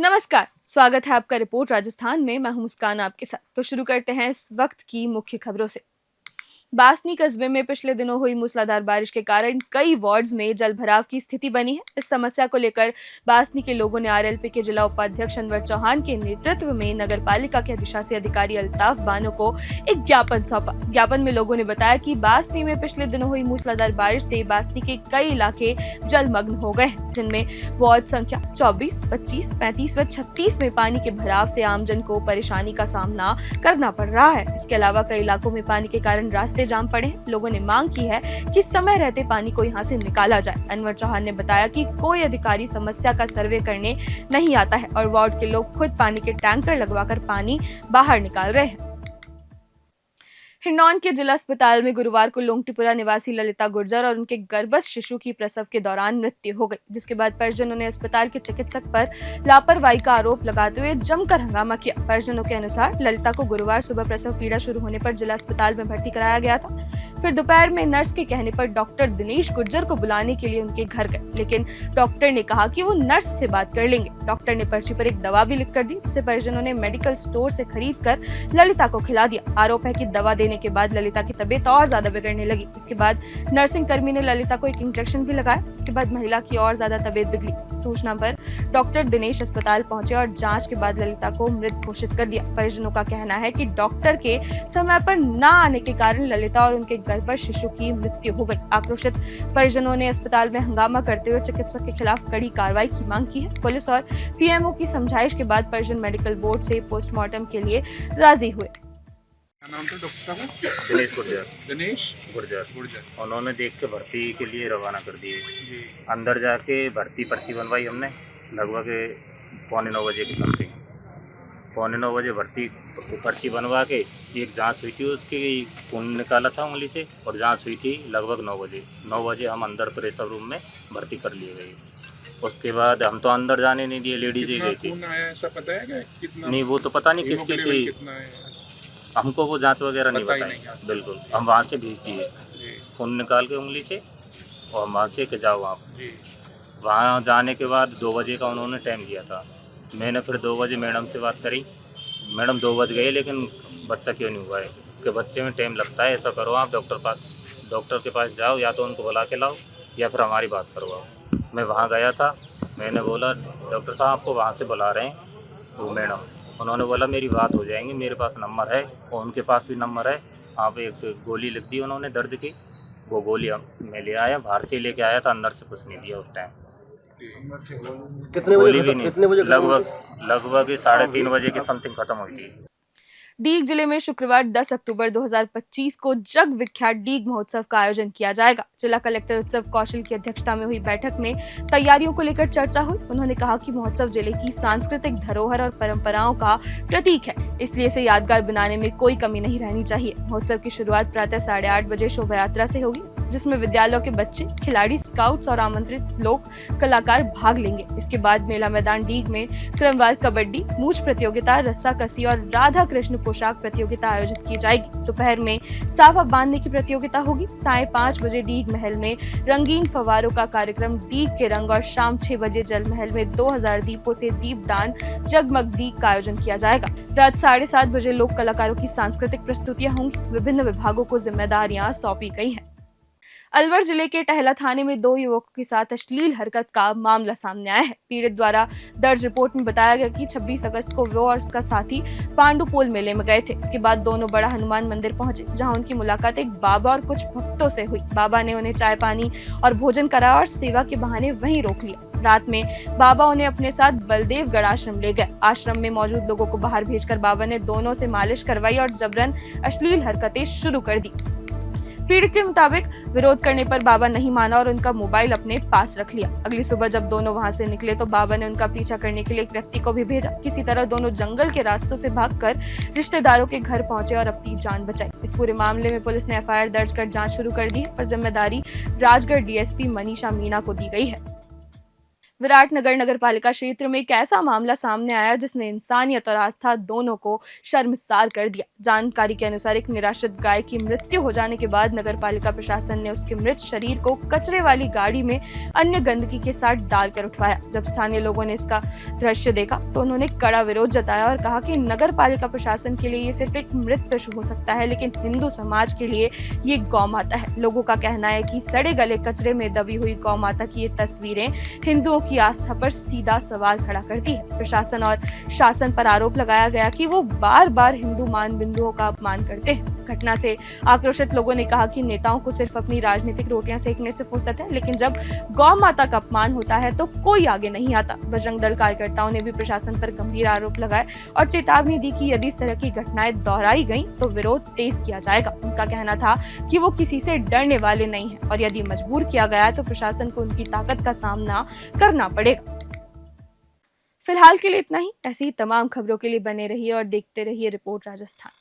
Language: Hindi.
नमस्कार, स्वागत है आपका रिपोर्ट राजस्थान में। मैं हूं मुस्कान आपके साथ। तो शुरू करते हैं इस वक्त की मुख्य खबरों से। बासनी कस्बे में पिछले दिनों हुई मूसलाधार बारिश के कारण कई वार्ड्स में जलभराव की स्थिति बनी है। इस समस्या को लेकर बासनी के लोगों ने आरएलपी के जिला उपाध्यक्ष अनवर चौहान के नेतृत्व में नगर पालिका के अधिशासी अधिकारी अल्ताफ बानो को एक ज्ञापन सौंपा। ज्ञापन में लोगों ने बताया कि बासनी में पिछले दिनों हुई मूसलाधार बारिश से बासनी के कई इलाके जलमग्न हो गए हैं, जिनमें वार्ड संख्या 24, 25, 35 व 36 में पानी के भराव से आमजन को परेशानी का सामना करना पड़ रहा है। इसके अलावा कई इलाकों में पानी के कारण रास्ते जाम पड़े हैं। लोगों ने मांग की है कि समय रहते पानी को यहां से निकाला जाए। अनवर चौहान ने बताया कि कोई अधिकारी समस्या का सर्वे करने नहीं आता है और वार्ड के लोग खुद पानी के टैंकर लगवाकर पानी बाहर निकाल रहे हैं। हिंडौन के जिला अस्पताल में गुरुवार को लोंगटीपुरा निवासी ललिता गुर्जर और उनके गर्भस्थ शिशु की प्रसव के दौरान मृत्यु हो गई, जिसके बाद परिजनों ने अस्पताल के चिकित्सक पर लापरवाही का आरोप लगाते हुए जमकर हंगामा किया। परिजनों के अनुसार ललिता को गुरुवार सुबह प्रसव पीड़ा शुरू होने पर जिला अस्पताल में भर्ती कराया गया था। फिर दोपहर में नर्स के कहने पर डॉक्टर दिनेश गुर्जर को बुलाने के लिए उनके घर गए, लेकिन डॉक्टर ने कहा कि वो नर्स से बात कर लेंगे। डॉक्टर ने पर्ची पर एक दवा भी लिख कर दी, जिसे परिजनों ने मेडिकल स्टोर से खरीद कर ललिता को खिला दिया। आरोप है कि दवा देने के बाद ललिता की तबीयत और ज्यादा बिगड़ने लगी। इसके बाद नर्सिंग कर्मी ने ललिता को एक इंजेक्शन भी लगाया। इसके बाद महिला की और ज्यादा तबीयत बिगड़ी। सूचना पर डॉक्टर दिनेश अस्पताल पहुंचे और जांच के बाद ललिता को मृत घोषित कर दिया। परिजनों का कहना है कि डॉक्टर के समय पर न आने के कारण ललिता और उनके गर्भस्थ शिशु की मृत्यु हो गई। आक्रोशित परिजनों ने अस्पताल में हंगामा करते हुए चिकित्सक के खिलाफ कड़ी कार्रवाई की मांग की है। पुलिस और पीएमओ की समझाइश के बाद परिजन मेडिकल बोर्ड से पोस्टमार्टम के लिए राजी हुए। क्या नाम था डॉक्टर साहब? दिनेश गुर्जर गुर्जर। उन्होंने देख के भर्ती के लिए रवाना कर दिए। जी। अंदर जाके भर्ती पर्ची बनवाई हमने लगभग 8:45 के समथिंग। 8:45 भर्ती पर्ची बनवा के एक जांच हुई थी, उसकी खून निकाला था उंगली से और जांच हुई थी लगभग 9 बजे। 9 बजे हम अंदर प्रेशर रूम में भर्ती कर लिए गए। उसके बाद हम तो अंदर जाने नहीं दिए, लेडीज ही गई थी। खून आया ऐसा पता है क्या? कितना? नहीं, वो तो पता नहीं किसकी थी, कितना है? हमको वो जांच वगैरह नहीं पता ही बताई। नहीं। बिल्कुल, हम वहाँ से भेज दिए जी। खून निकाल के उंगली से और वहाँ से कि जाओ आप। जी। वहाँ जाने के बाद 2 बजे का उन्होंने टाइम दिया था। मैंने फिर 2 बजे मैडम से बात करी। मैडम 2 बज गए लेकिन बच्चा क्यों नहीं हुआ है? कि बच्चे में टाइम लगता है, ऐसा करो आप डॉक्टर के पास जाओ, या तो उनको बुला के लाओ या फिर हमारी बात करवाओ। मैं वहाँ गया था, मैंने बोला डॉक्टर साहब आपको वहाँ से बुला रहे हैं वो मैडम। उन्होंने बोला मेरी बात हो जाएंगी, मेरे पास नंबर है और उनके पास भी नंबर है। आप एक गोली लिख दी उन्होंने दर्द की, वो गोली मैं ले आया, बाहर से लेके आया था, अंदर से कुछ नहीं दिया उस टाइम। कितने बजे लगभग 3:30 बजे के समथिंग खत्म हुई थी। डीग जिले में शुक्रवार 10 अक्टूबर 2025 को जग विख्यात डीग महोत्सव का आयोजन किया जाएगा। जिला कलेक्टर उत्सव कौशल की अध्यक्षता में हुई बैठक में तैयारियों को लेकर चर्चा हुई। उन्होंने कहा कि महोत्सव जिले की सांस्कृतिक धरोहर और परंपराओं का प्रतीक है, इसलिए इसे यादगार बनाने में कोई कमी नहीं रहनी चाहिए। महोत्सव की शुरुआत प्रातः 8:30 बजे शोभा यात्रा से होगी, जिसमें विद्यालयों के बच्चे, खिलाड़ी, स्काउट्स और आमंत्रित लोक कलाकार भाग लेंगे। इसके बाद मेला मैदान डीग में क्रमवार कबड्डी, मूंछ प्रतियोगिता, रस्साकसी और राधा कृष्ण पोशाक प्रतियोगिता आयोजित की जाएगी। दोपहर में साफा बांधने की प्रतियोगिता होगी। 5:30 बजे डीग महल में रंगीन फव्वारों का कार्यक्रम डीग के रंग और शाम 6 बजे जल महल में 2000 दीपों से दीपदान जगमग डीग का आयोजन किया जाएगा। रात 7:30 बजे लोक कलाकारों की सांस्कृतिक प्रस्तुतियां होंगी। विभिन्न विभागों को जिम्मेदारियां सौंपी गई हैं। अलवर जिले के टहला थाने में 2 युवकों के साथ अश्लील हरकत का मामला सामने आया है। पीड़ित द्वारा दर्ज रिपोर्ट में बताया गया कि 26 अगस्त को वो और उसका साथी पांडुपोल मेले में गए थे। इसके बाद दोनों बड़ा हनुमान मंदिर पहुंचे, जहां उनकी मुलाकात एक बाबा और कुछ भक्तों से हुई। बाबा ने उन्हें चाय पानी और भोजन कराया और सेवा के बहाने वहीं रोक लिया। रात में बाबा उन्हें अपने साथ बलदेवगढ़ आश्रम ले गए। आश्रम में मौजूद लोगों को बाहर भेजकर बाबा ने दोनों से मालिश करवाई और जबरन अश्लील हरकतें शुरू कर दी। पीड़ित के मुताबिक विरोध करने पर बाबा नहीं माना और उनका मोबाइल अपने पास रख लिया। अगली सुबह जब दोनों वहां से निकले तो बाबा ने उनका पीछा करने के लिए एक व्यक्ति को भी भेजा। किसी तरह दोनों जंगल के रास्तों से भागकर रिश्तेदारों के घर पहुंचे और अपनी जान बचाई। इस पूरे मामले में पुलिस ने एफआईआर दर्ज कर जांच शुरू कर दी है और जिम्मेदारी राजगढ़ डीएसपी मनीषा मीणा को दी गई है। विराटनगर नगरपालिका क्षेत्र में एक ऐसा मामला सामने आया जिसने इंसानियत और आस्था दोनों को शर्मसार कर दिया। जानकारी के अनुसार एक निराश्रित गाय की मृत्यु हो जाने के बाद नगरपालिका प्रशासन ने उसके मृत शरीर को कचरे वाली गाड़ी में अन्य गंदगी के साथ डालकर उठवाया। जब स्थानीय लोगों ने इसका दृश्य देखा तो उन्होंने कड़ा विरोध जताया और कहा कि नगरपालिका प्रशासन के लिए ये सिर्फ एक मृत पशु हो सकता है, लेकिन हिंदू समाज के लिए ये गौ माता है। लोगों का कहना है कि सड़े गले कचरे में दबी हुई गौ माता की ये तस्वीरें हिंदुओं की आस्था पर सीधा सवाल खड़ा करती है। प्रशासन और शासन पर आरोप लगाया गया कि वो बार बार हिंदू मान बिंदुओं का अपमान करते हैं। घटना से आक्रोशित लोगों ने कहा कि नेताओं को सिर्फ अपनी राजनीतिक रोटियां सेकने से फुर्सत है, लेकिन जब गौ माता का अपमान होता है तो कोई आगे नहीं आता। बजरंग दल कार्यकर्ताओं ने भी प्रशासन पर गंभीर आरोप लगाए और चेतावनी दी कि यदि इस तरह की घटनाएं दोहराई गई तो विरोध तेज किया जाएगा। उनका कहना था कि वो किसी से डरने वाले नहीं है और यदि मजबूर किया गया तो प्रशासन को उनकी ताकत का सामना करना पड़ेगा। फिलहाल के लिए इतना ही। ऐसी ही तमाम खबरों के लिए बने रहिए और देखते रहिए रिपोर्ट राजस्थान।